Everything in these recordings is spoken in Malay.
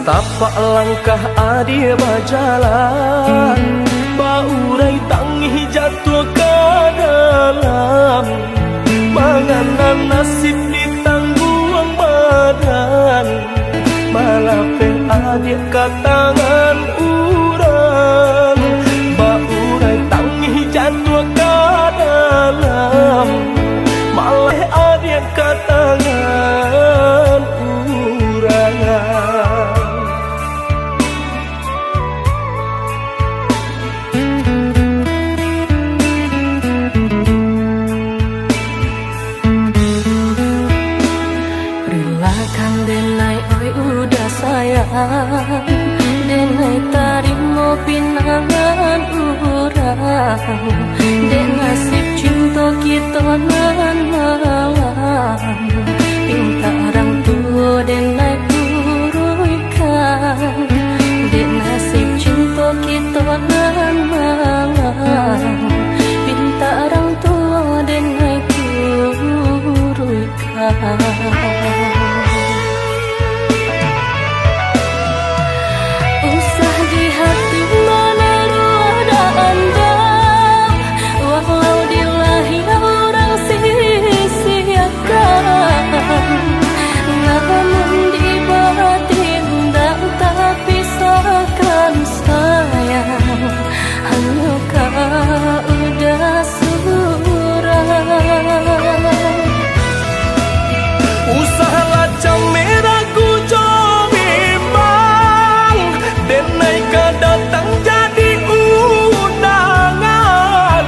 Satapak langkah adia berjalan, baurai tangi jatuh ke dalam. Menganan nasib ditanggung badan, malape adia ke tangan urang. Baurai tangi jatuh ke dalam, malah adia ke tangan urang. Relakan denai oi udah sayang, denai tarimo pinangan urang. Den nasib cinta kita nan malam, pinta orang tua denai kuruikan. Den nasib cinta kita nan malam, pinta orang tua denai kuruikan. Usah di hati mana ada anda, walau dilahi orang sia-siakan. Namun di batin dan tak pisahkan sayang, hanya kau udah surang. Usahalah merah ku bimbang, denai ka datang jadi undangan.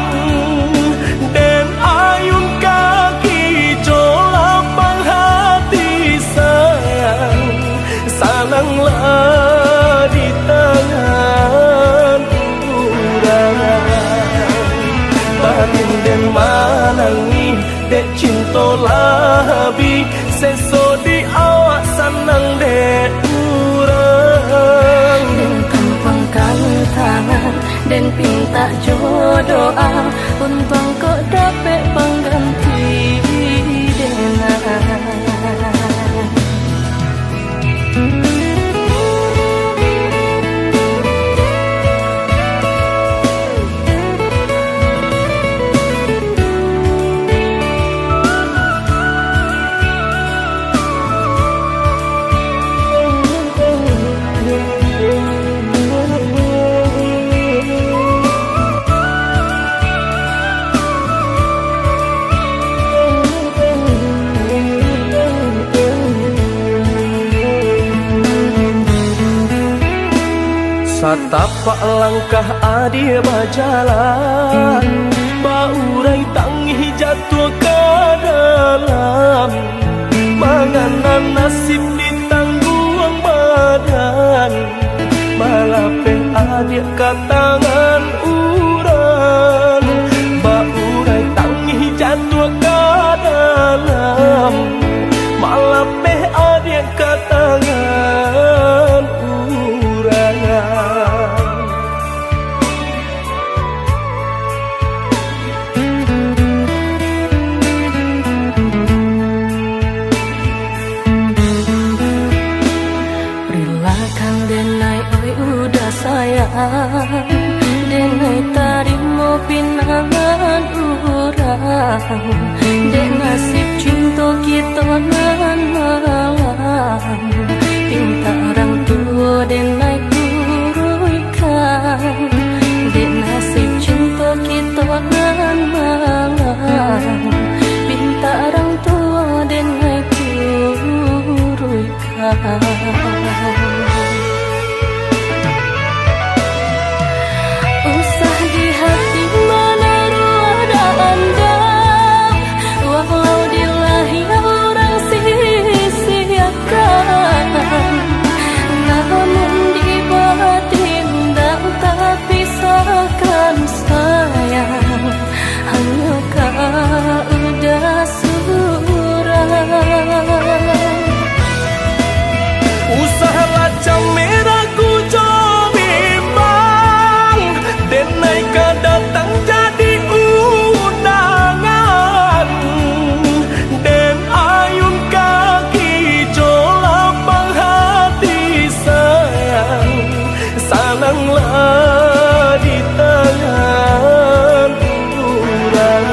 Den ayun kaki jolapang hati sayang, salanglah di tangan urang. Batin den manangi dek cinta labi, seso di awak senang dek urang. Den tampangkan tangan, den pinta jodoa, untung kau dapat pengganti denai. Satapak langkah adia berjalan, baurai tangi jatuh ke dalam. Menganan nasib ditanggung badan, malape adia ke tangan urang. Baurai tangi jatuh ke dalam, malape adia ke tangan urang. Relakan denai oi udah sayang, denai tarimo pinangan urang. Den nasib cinta kita nan malam, pinta orang tua denai kuruikan. Den nasib cinta kita nan malam, pinta orang tua denai kuruikan. Usah di hati mana ada anda, walau dilahi orang sia-siakan. Namun di lah di tangan urang.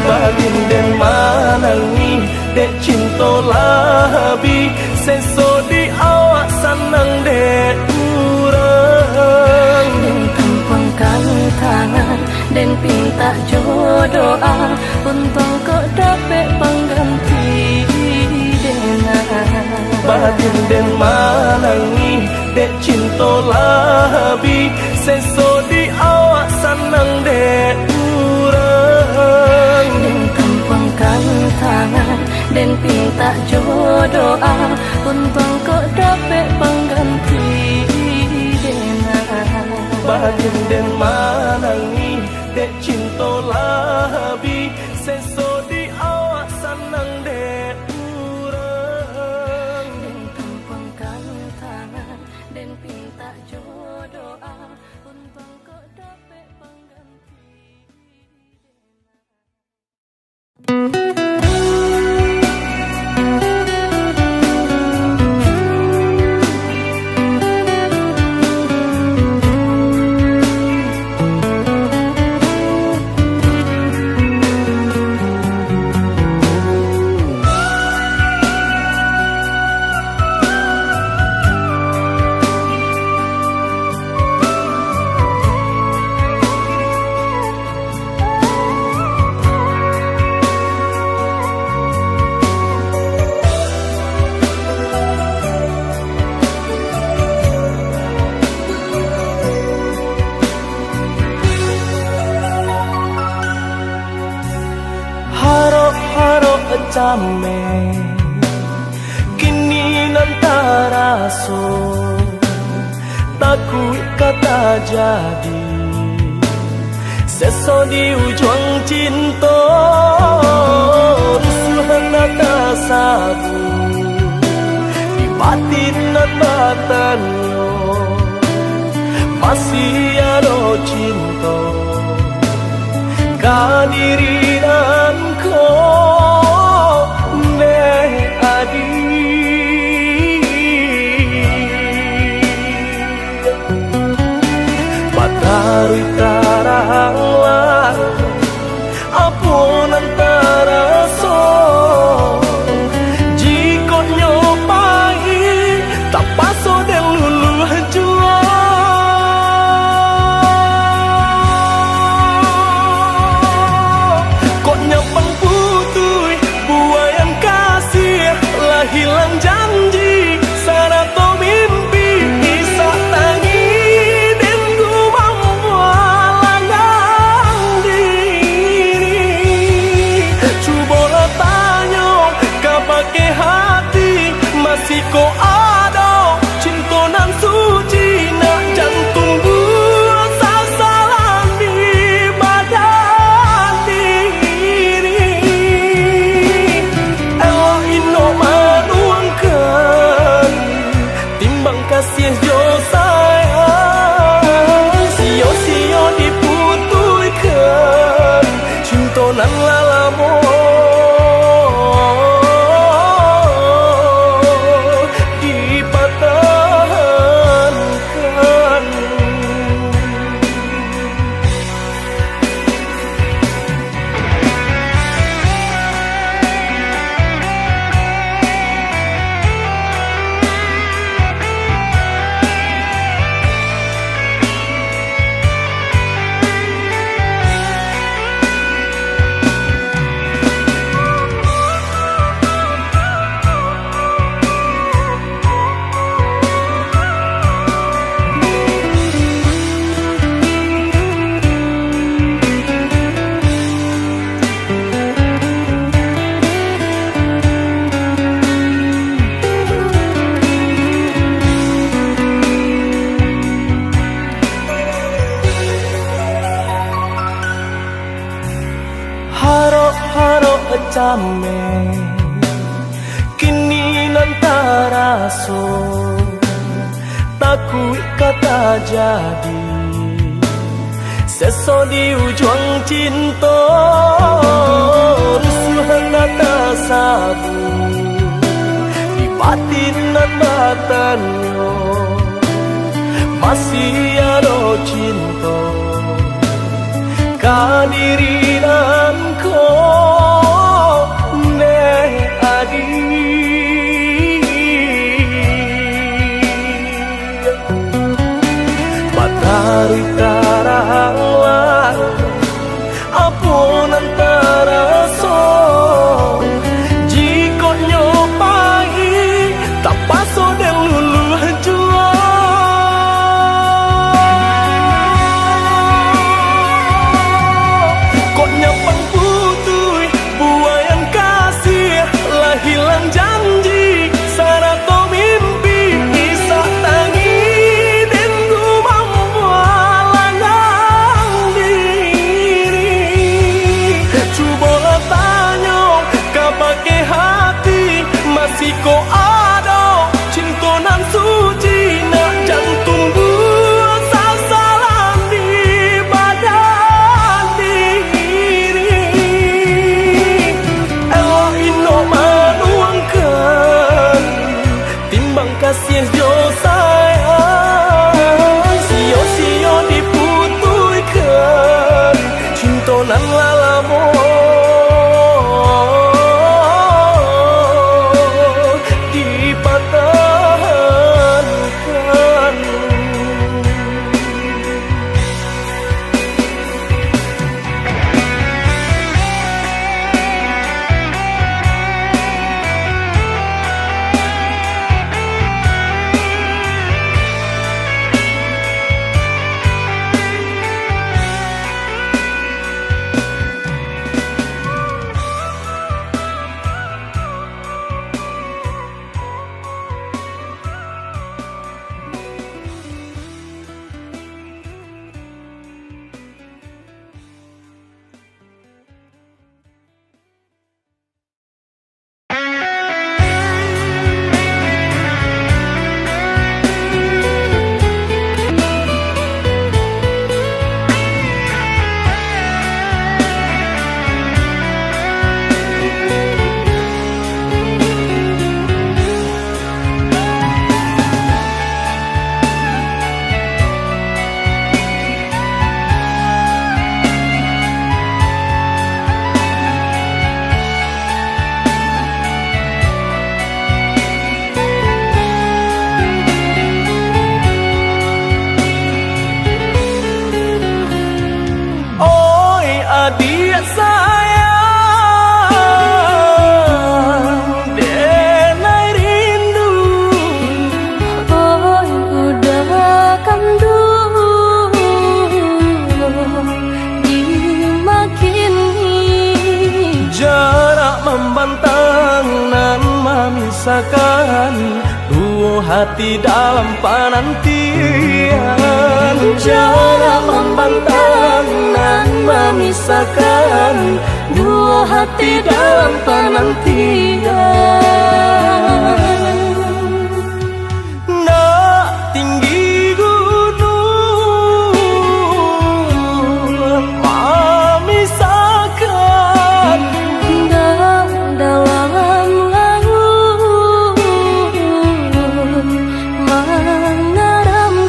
Batin den manangi dek cinta labi seso di awak sanang dek urang. Den kampangkan tangan den pinta jodoa untung kok dapat pengganti dengan batin den manangi dek cinta labi seso di awak sanang dek urang. Den kampangkan tangan den pinta jodoa untung kok dapat pengganti dengan batin den manangi dek cinta labi seso di awak sanang dek urang. Den kampangkan tangan den pinta jodoa untung kok dapat pengganti. Came kini nantara so takut kata jadi seso di ujung cinta rusuhan nata sabu di batin dan batan masih ada cinta kehadiran kau Batarui taranglah apun antara so jika nyopai tak paso dan lulu jua kok nyapang putui buayan kasih lah hilang janji sarato mimpi isak tangi masih kau ada cinta nan suci nak jantung buat sasaran di badan diri elok ino manuangkan timbang kasih jo sayang sio-sio diputuikan cinta nan lalamo Came kini nantara so takut kata jadi seso di ujung cinta rusuhan nata sabu di batin dan batan masih ada cinta kadirinan ko ne adi matahari tarawan apun antara so jika nyopai tak paso dan luluh jua kok nyapang putui buayan kasih lah hilang janji sarato mimpi isa tangi dan ku mampu langang diri cobalah tanya kau pakai hati masih kau ada cintonan suci nak jantung buat sasaran di badan diri elok ino manuangkan timbang kasih jo sayang sio-sio diputuikan cintonan lalamo adik sayang denai rindu oh udah kandu dimakin jarak membantang nan memisahkan dua hati dalam penantian jarak membantang nan memisahkan dua hati dalam penantian nak tinggi gunung memisahkan dan dalam laut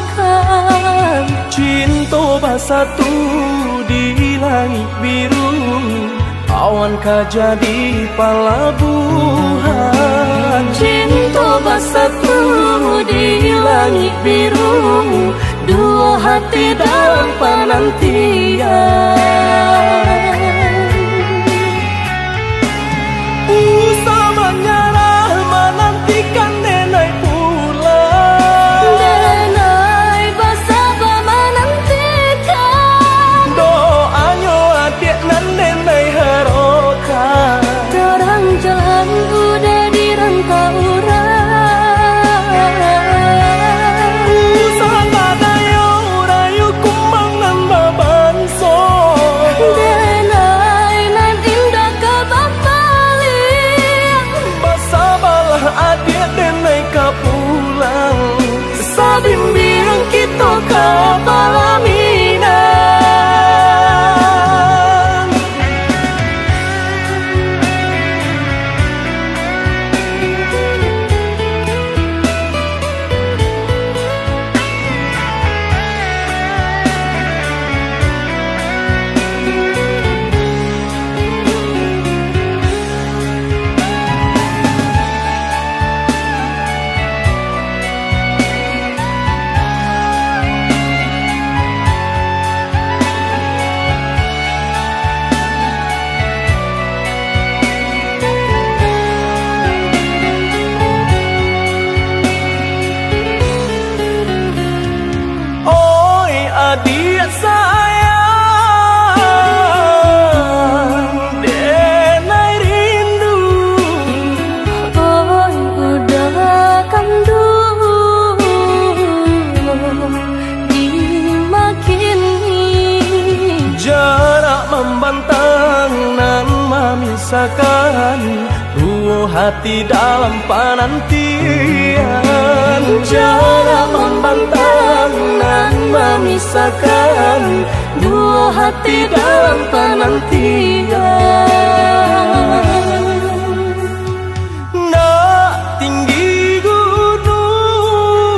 mengeramkan cinta bersatu di langit biru awan kah jadi pelabuhan cinta bersatu di langit biru dua hati dalam penantian usah menyerah menantikan denai pulang denai bersabar menantikan doanya adik nan denai harokan terang jalan udah dirantau usah tak dayo rayu kumbang nan babanso memisakan dua hati dalam penantian. Jarak membentang dan memisahkan dua hati dalam penantian. Nak tinggi gunung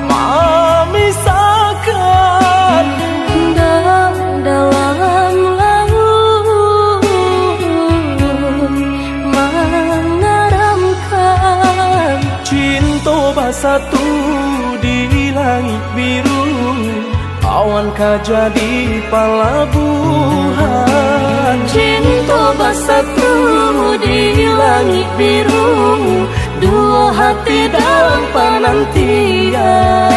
memisahkan, Dan dalam laut mengeramkan. cinta bersatu di langit biru, awan kah jadi pelabuhan. Cinta bersatu di langit biru, dua hati dalam penantian.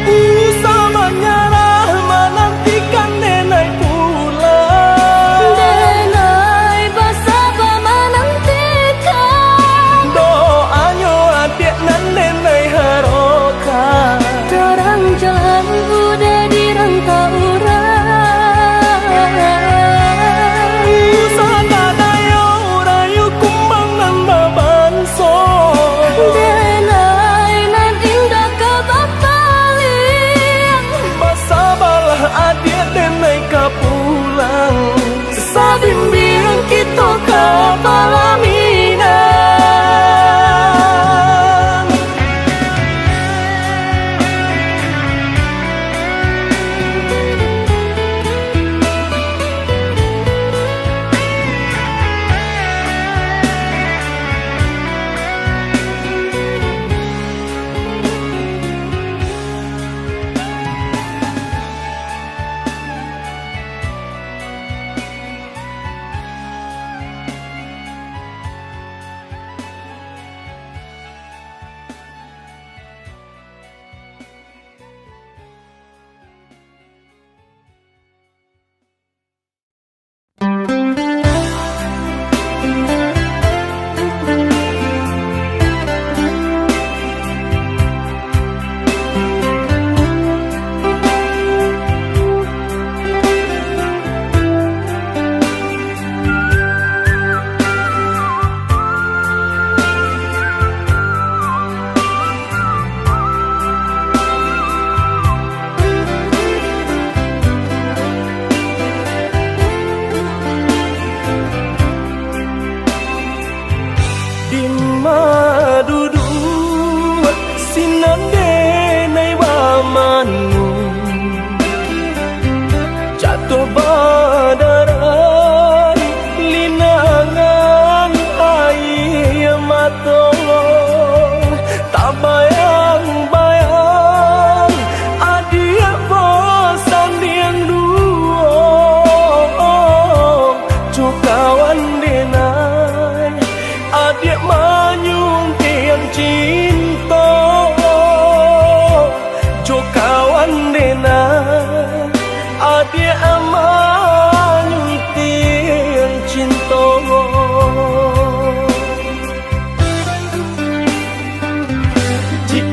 Usah menyerah menantikan nenek pulang, Denai bersabar menantikan. doanya adik dan nenek harokan. Terang jalan udah dirantau orang. Usah dadayo rayu kumbang dan babanso, Denai nan indah kebapaling. bersabarlah adik nenek kah pulang. Sabimbing kita ke pelaminan.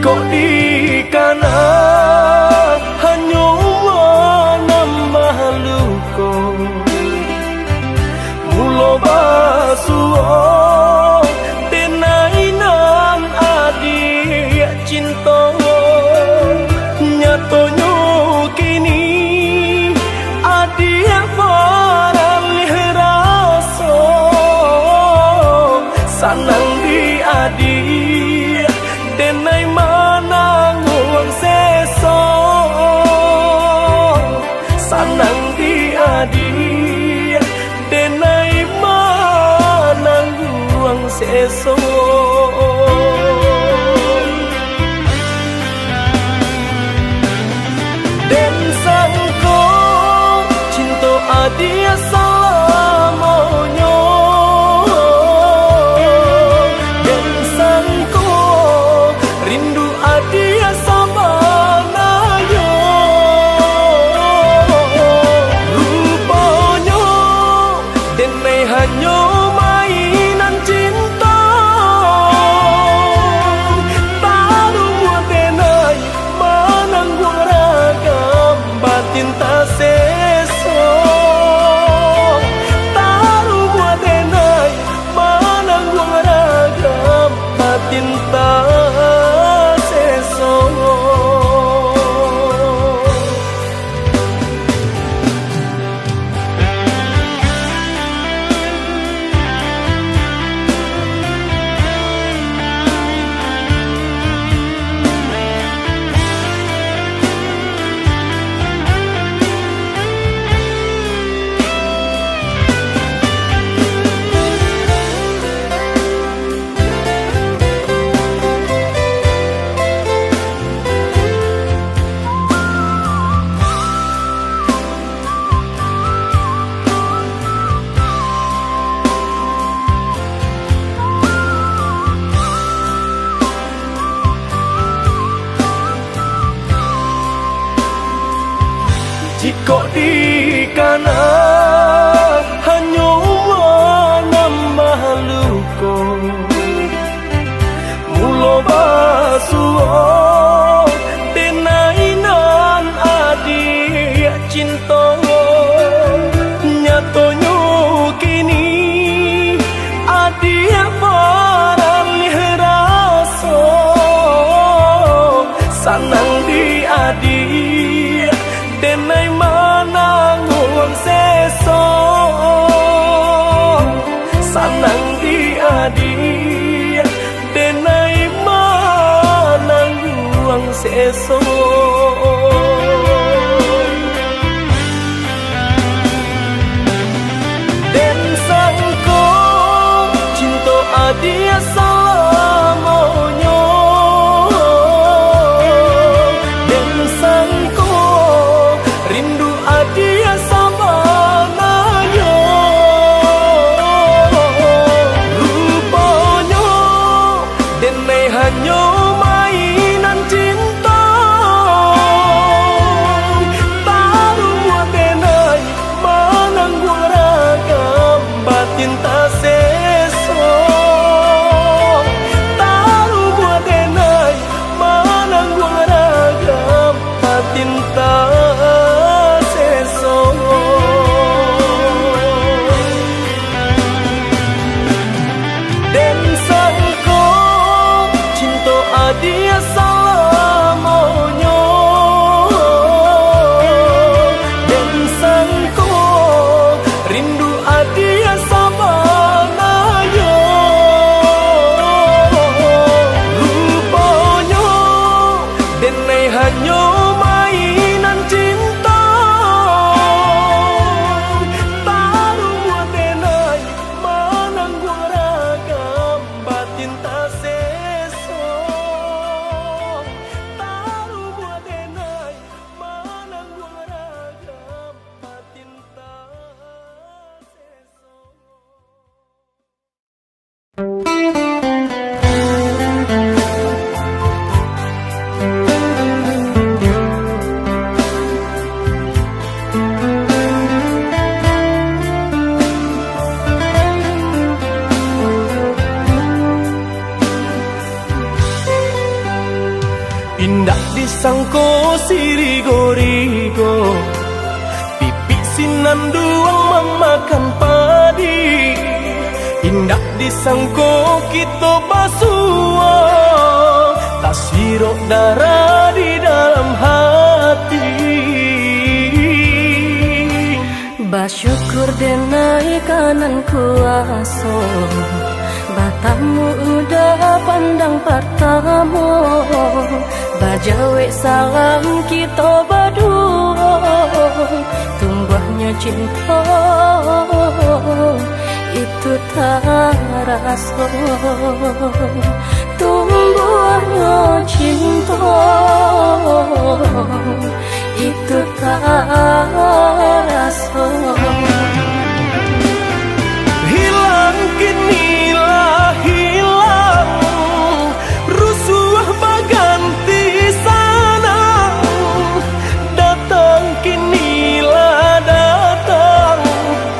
Kok di kanan hanya menambah luka, mulo basuh tenainan adik cinta. Nyatonya kini adik beralih rasa, sanang di adik denai manang uang batin ta seso. Jika di kanan hanya menambah luka, mula basuh denainan adik cinta. Nyatanya kini adik beralih rasa, sanang di adik denai mananggung seso, sanang di adik denai mananggung seso. Den sangko cinta adik selamanya, den sangko rindu adik sabananya. Rupanya denai hanya mainan cinta, taruh buat denai mananggung ragam batin tak seso. Taruh buat denai mananggung ragam batin tak seso. Den sangko cinta adik selamanya, den sangko rindu adik sabananya. Rupanya denai hanya mainan cinta, taruh buat denai mananggung ragam batin tak seso. Taruh buat denai mananggung ragam batin tak seso. Indah disangko sirigo-rigo, pipi sinanduang memakan padi. Indah disangko kita basua, tak sirok darah di dalam hati. Bersyukur denai kanan kuasa, batamu udah pandang pertama. Bajawe salam kita berdua, tumbuhnya cinta itu tak rasa. Tumbuhnya cinta itu tak rasa. Hilang kinilah hilang, rusuh berganti sana. Datang kinilah datang,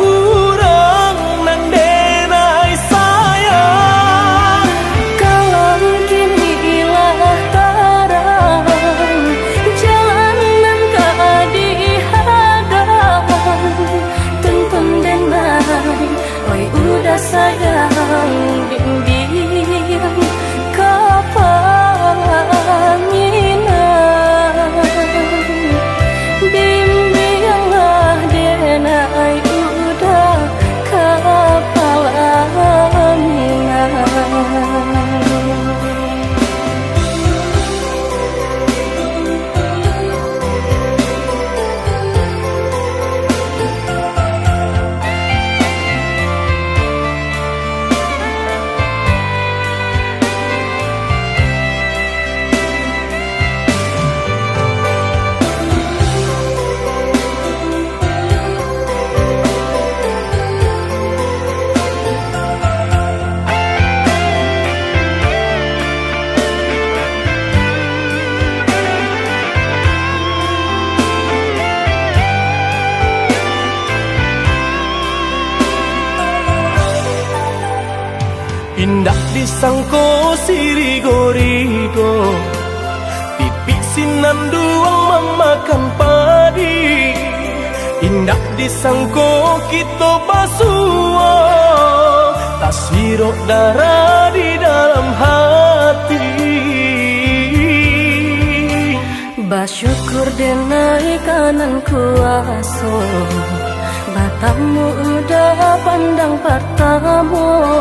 urang nang denai sayang. Kalang kinilah terang, jalan nan tak dihadang. disangko sirigo-rigo, pipi sinanduang memakan padi. Indah disangko kita basuo, tak sirok darah di dalam hati. Bersyukur denai kanan kuaso, batamu udah pandang pertama.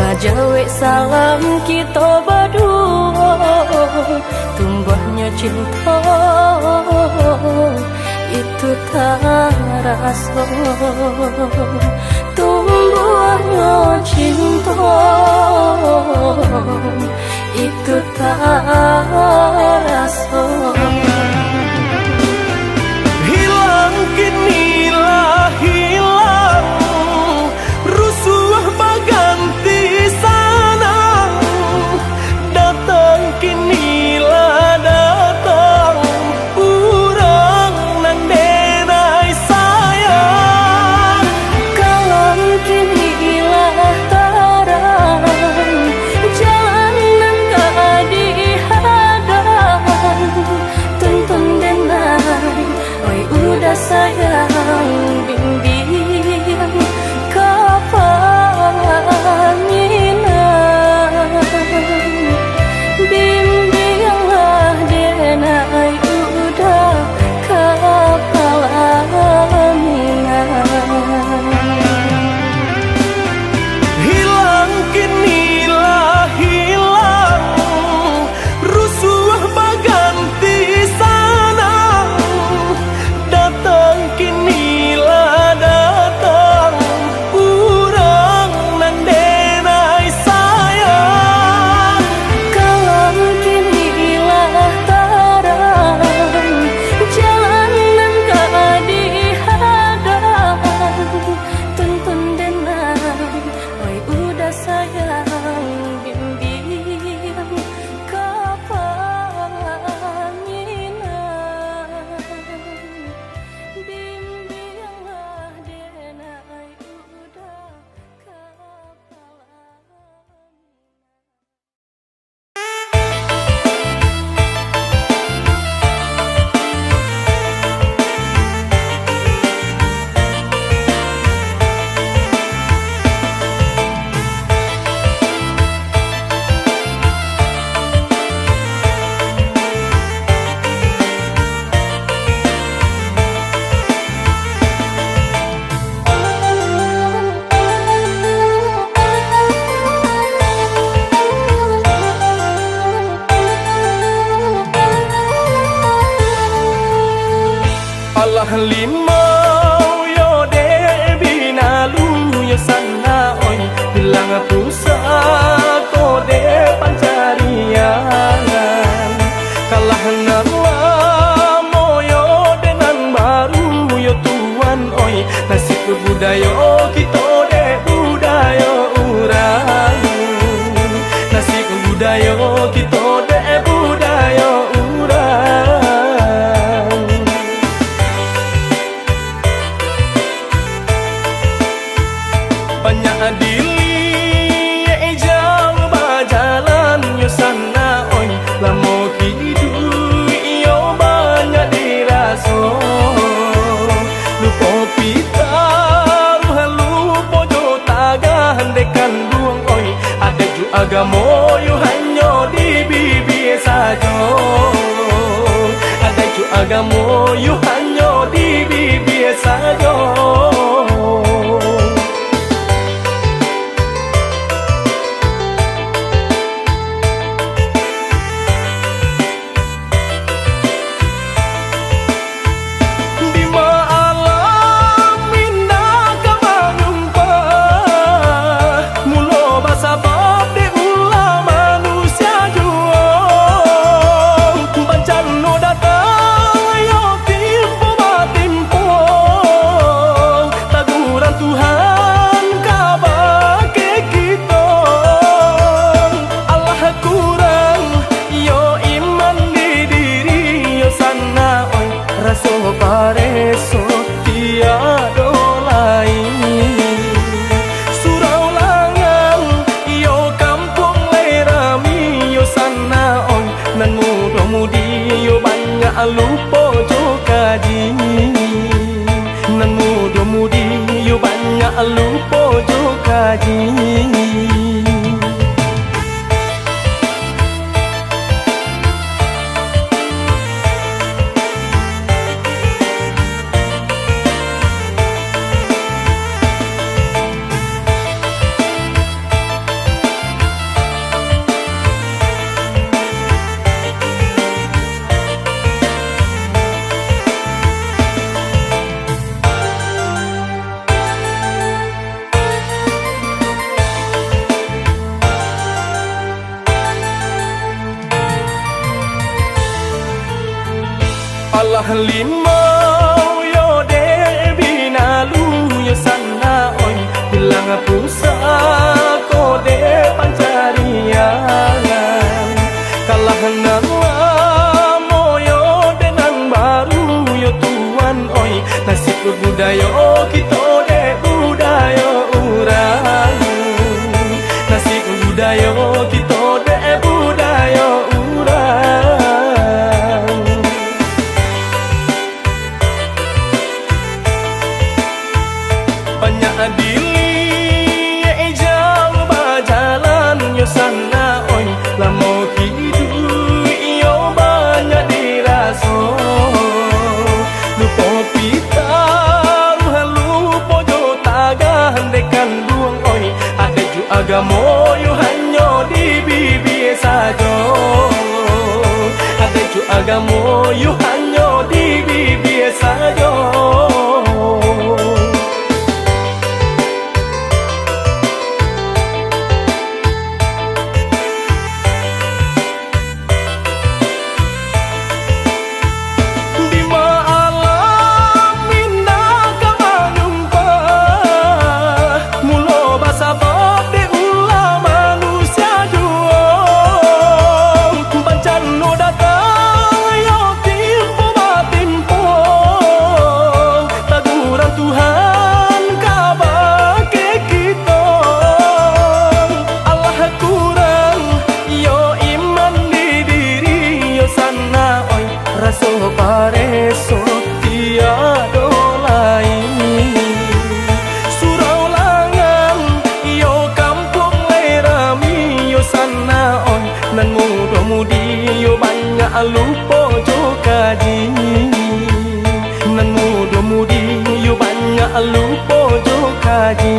Bajawe salam kita berdua, tumbuhnya cinta itu tak rasa. Tumbuhnya cinta itu tak rasa. Hilang kinilah hilang, rusuh berganti sana. Datang kinilah datang, kurang nan denai sayang. Kalau kinilah terang, jalanan keadihadang. Tuntun denai, oi udah sayang, bimbing kepaminan. Bimbinglah denai udah kepaminan. Hilang kinilah hilang, rusuh berganti sana. Datang kinilah datang, kurang nan denai sayang. Kalau kinilah terang, jalanan keadihadang. Tuntun denai, oi udah sayang, bimbing kepaminan. Bimbinglah denai udah Allah limau yo de binalu yo sana oi, bilang pusako de pancarian. Kalah nama moyo dengan baru yo tuan oi, nasib budaya kita de budaya urang. Nasib budaya kita de budaya urang. Banyak dili ejang berjalan yo sana oi, lamo hidup yo banyak dirasa. Lupa pita lupa jo tagahan dekan buang oi, ada ju agamo yo hanya di bibir saja. Ada ju agamo yo hanya di bibir saja. Yo Allah limau yo de binalu yo sana oi hilang pusako de pancarian kalah nama moyo dengan baru yo tuan oi nasib budaya kita de budaya urang nasib budaya kita de budaya urang banyak dili jauh berjalan yo sana oi lamo hidup yo banyak diraso lupa pita lupa jo tagah dekan duang oi ada ju agamo yo hanya di bibi saja ada ju agamo yo hanya di bibi saja lupa jo kaji nan muda-mudi yo banyak lupa jo kaji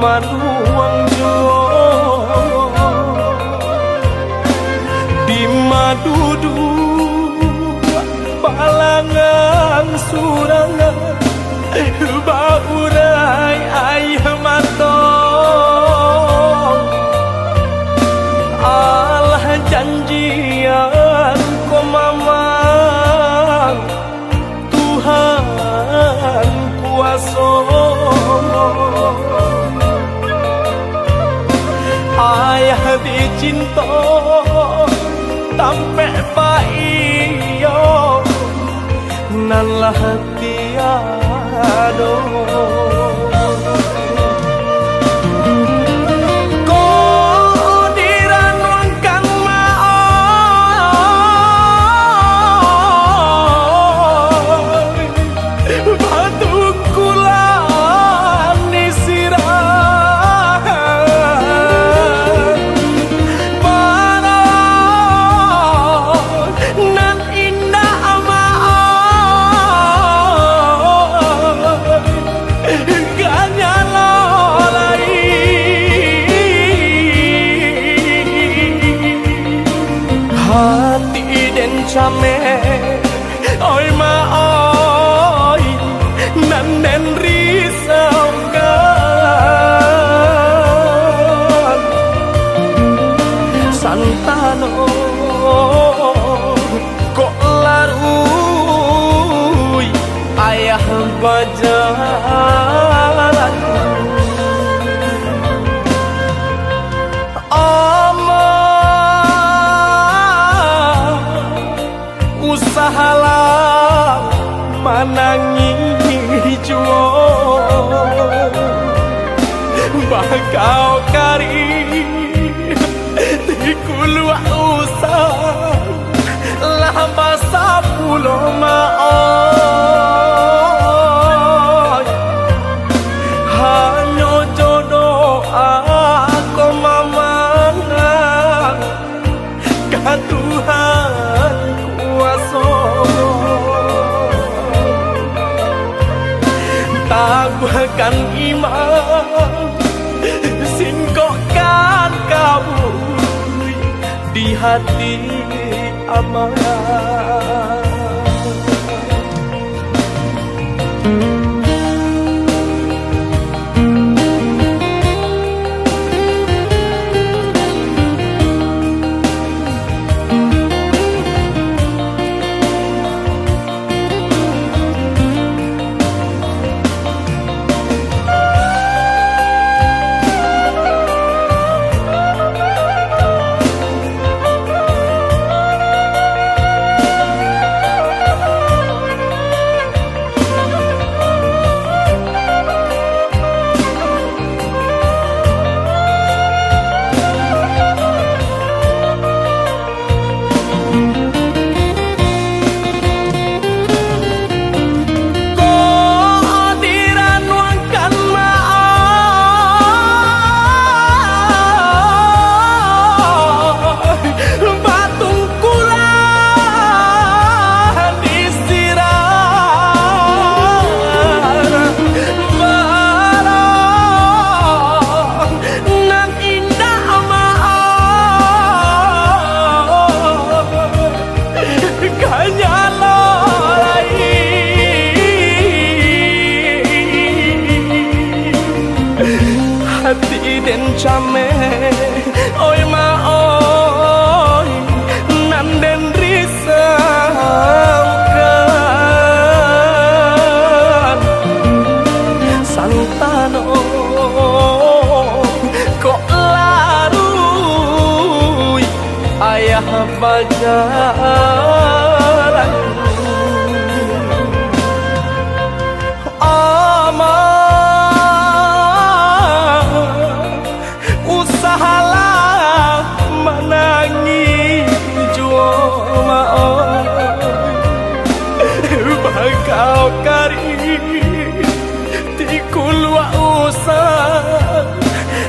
manuang jo di madudu balangan surangan baurai air matong Allah janjian ko mamang Tuhan kuasa ayah dicinta sampai paiyo nalah tiado berjalan. Usahalah menangi jual bakau kari tikulu usah lah masa pulau maoi hanya jodoh aku memanang ke Tuhan kuasa taguhkan iman singkokkan kamu di hati aman. Hati den chame oi ma oi nan den risaukan santano kok larui ayah bajaran kau kari tikul wa usah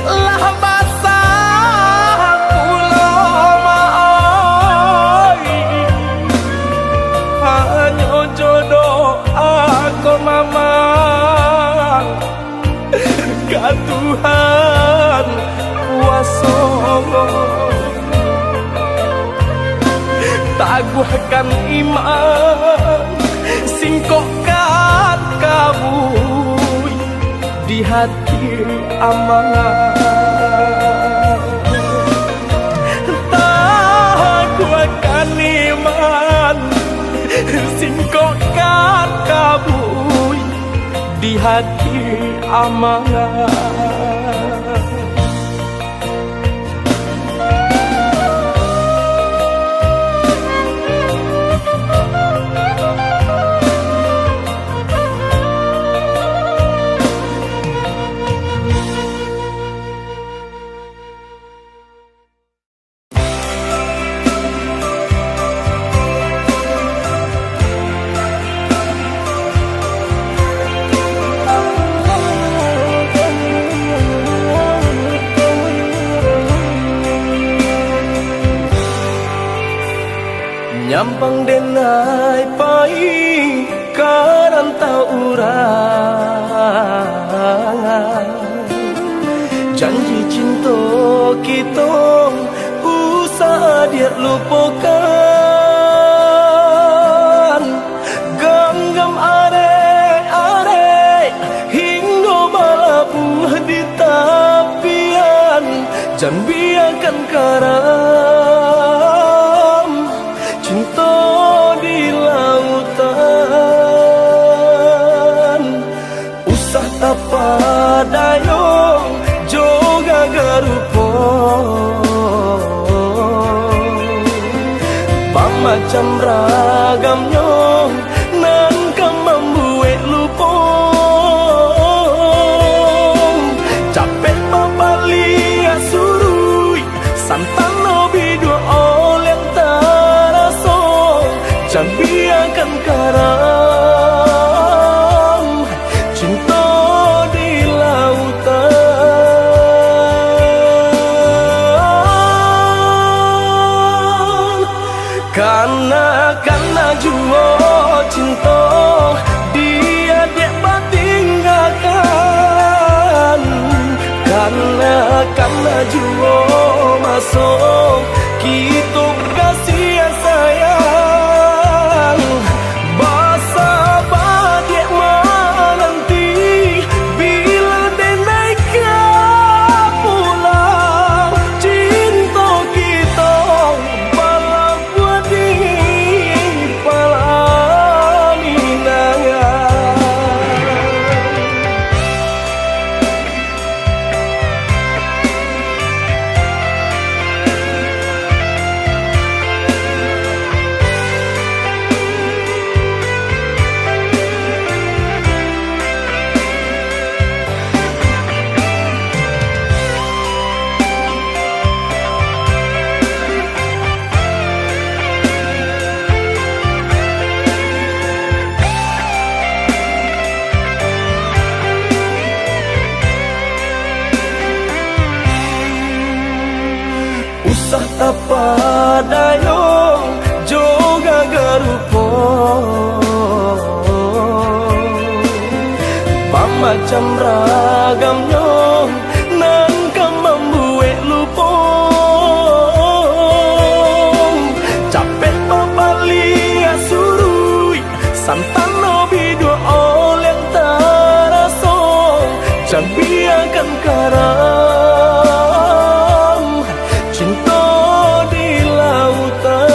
lah masa pulau maoi hanya jodoh aku mamang ke Tuhan kuasa taguhkan iman singkokkan kamu di hati amanah taguhkan iman singkokkan kamu di hati amanah. Nyampang denai pai karantau urang janji cinta kita usah dia lupakan genggam are hingga malam di tapian jangan biarkan karam cinta di lautan padayo joga garupo pamacam ragamnya nan kamambuek lupo capek papali asurui santan nobi dua oleh taraso jambiakan karam cinta di lautan karena juo cinta dia dek batinggalkan karena juo masuk kita kasih sayang basa badek menanti bila dia naik ke pulang cinta kita balap buat di palaminangan. Usah tapadayo joga garupo pamacam ragamnya nan kamambuek lupo capek papali asurui santan nobi dua oleh taraso jambiakan karam cinta di lautan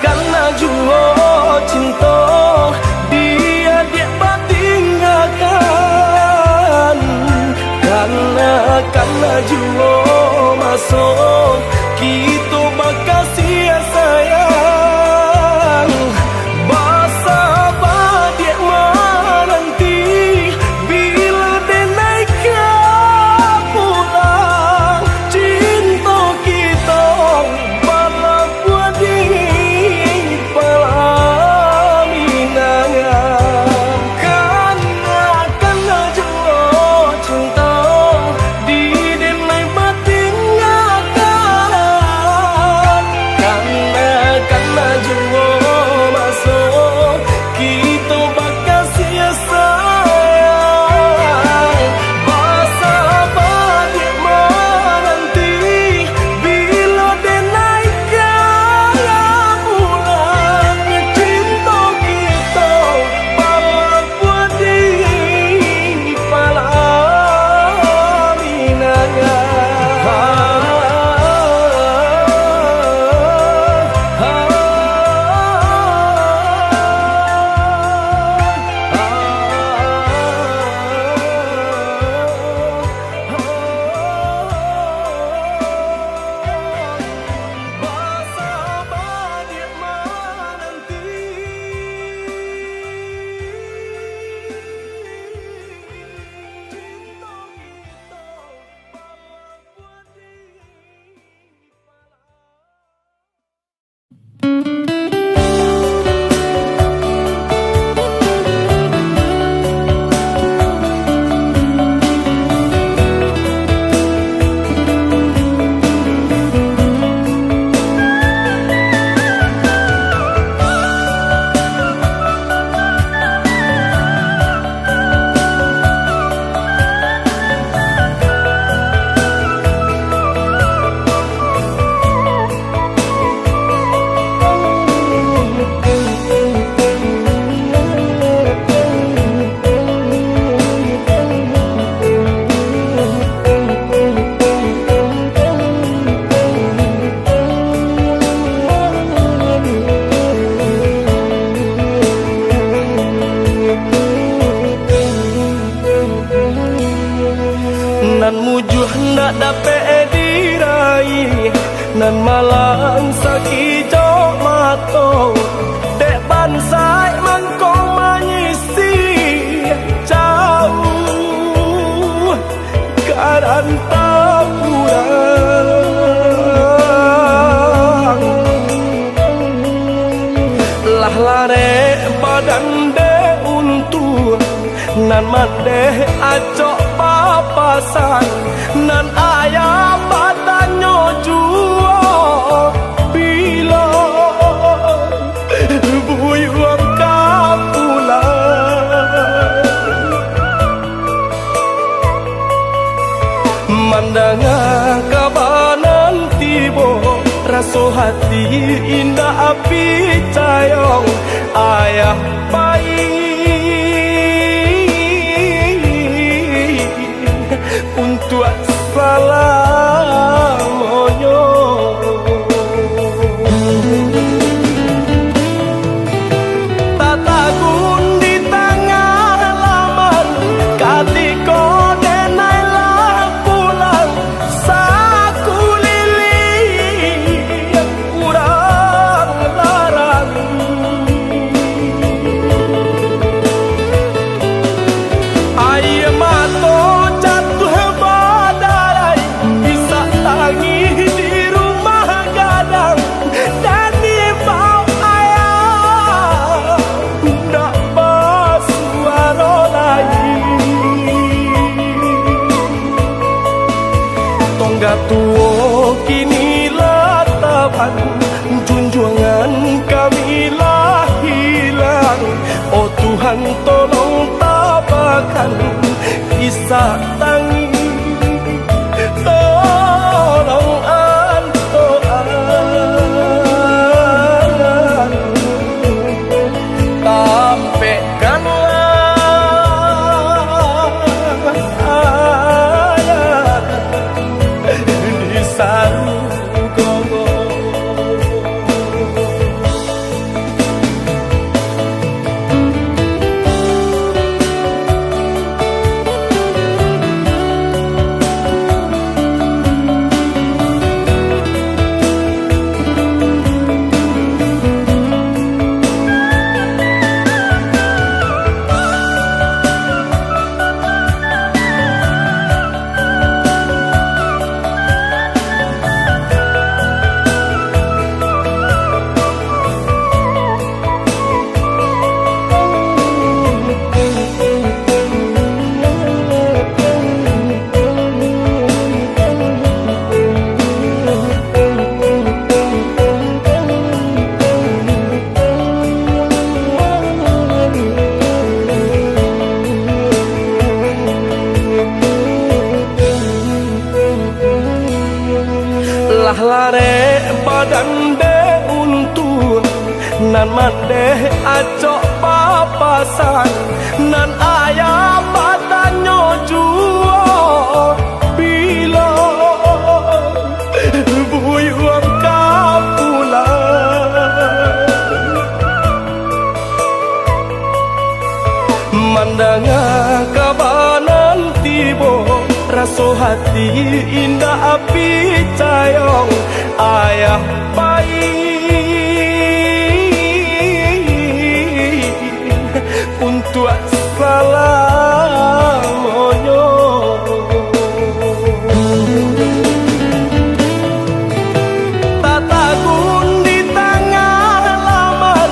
karena juo cinta dia dek batinggalkan karena juo masuk kita bakasih sayang basa badek menanti bila dia naik ke pulang cinta kita balap buat di palaminangan karena juo cinta di dia naik batinggalkan dapat diraih nan malang sakijo mato dek bansai mangkong manyisi jauh karan tapurang lah lare badan de untuk nan mande acok papasan nan ayah badannya juo bila buyuang kapulang mandangan kabanan tibo raso hati indah api cayong ayah bayi untuk salamonyo tatagun di tengah laman katiko denailah pulang saku lili kurang larang air mato di rumah gadang dan di bau ayah ndak basuaro lagi tonggak tuo kini latapan junjungan kami lah hilang oh Tuhan tolong tabakan kisah tangis lare badan de untuk nan mande acok papasan nan ayah badannya juo bila buyuang kapulang mandangan kabanan tibo raso hati indah api cayong ayah bayi untuk salamonyo tatagun di tengah laman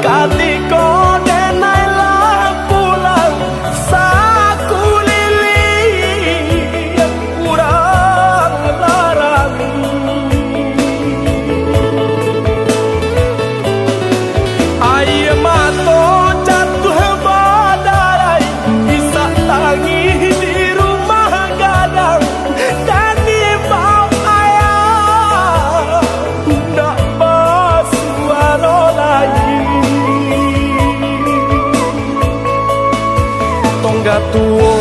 katiko denailah pulang saku air mato jatuh badai bisa tangi di rumah gadang dan di bau ayah ndak basuaro lagi tonggak tuo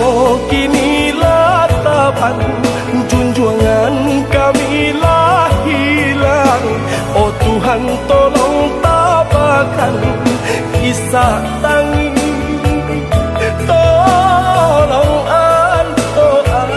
kini latapan junjungan kami lah hilang oh Tuhan tolong tabakan kisah tangis tolong antoan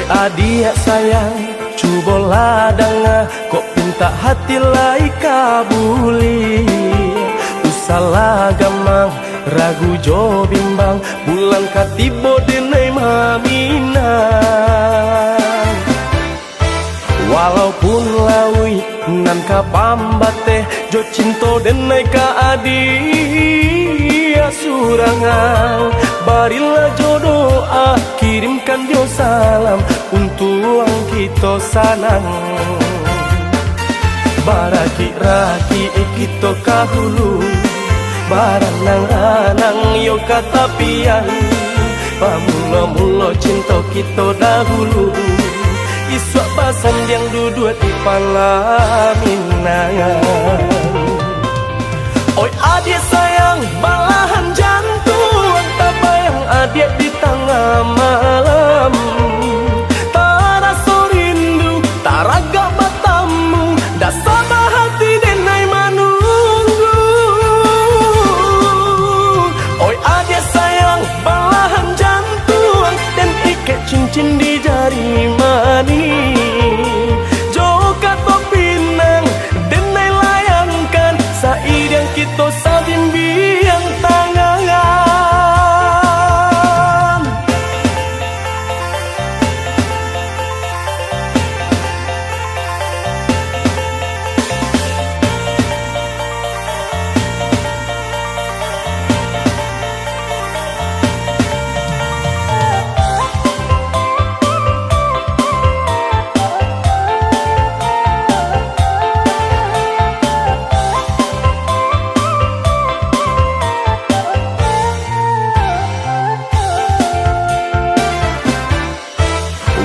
adik sayang, cubalah dengar, kok pinta hati lai kabuli. Usalah gamang, ragu jo bimbang, bulan katibo denai maminang. Walaupun lawi nan ka pambate, jo cinto denai ka adia surangan. Barilah jo doa, kirimkan jo salam untuk kita sanang. Baraki-raki kita kahulu, baranang-anang yo katapian. Pamula-mula cinta kita dahulu, iswak basan yang duduk di palaminangan. Oi adik sayang, balahan jantung, tak bayang adik di tengah malam. Tak rasa rindu, tak raga matamu, dah sama hati denai menunggu. Oi adik sayang, balahan jantung, dan ikat cincin di jari mani. Joka to pinang, denai layangkan, said yang kita sabimbiang tangan.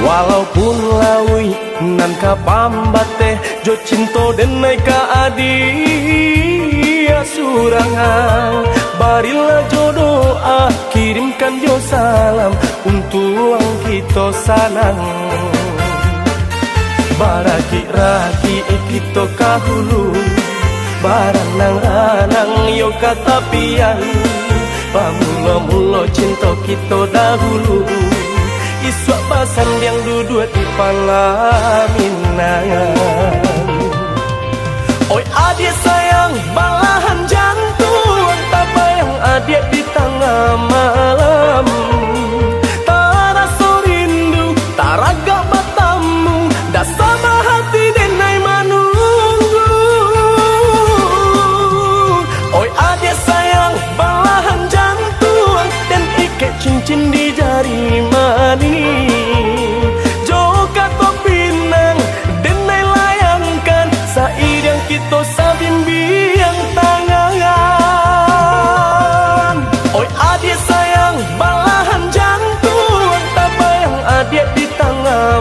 Walaupun lawi nan ka pambate, jo cinto denai ka adia surangan. Barilah jo doa, kirimkan jo salam untuk kita sanang. Baraki-raki kita kahulu, baranang-anang yo katapian. Pamula-mula cinta kita dahulu, iswak basan yang duduk di palaminangan. Oi adik sayang, balahan jantung, tak bayang adik di tengah malam. Tak rasa rindu, tak raga matamu, dah sama hati denai menunggu. Oi adik sayang, balahan jantung, dan ikat cincin di jari mani. Joka to pinang, denai layangkan, said yang kita sabimbiang tangan. Oi adik sayang, balahan jantung, tak bayang adik di tengah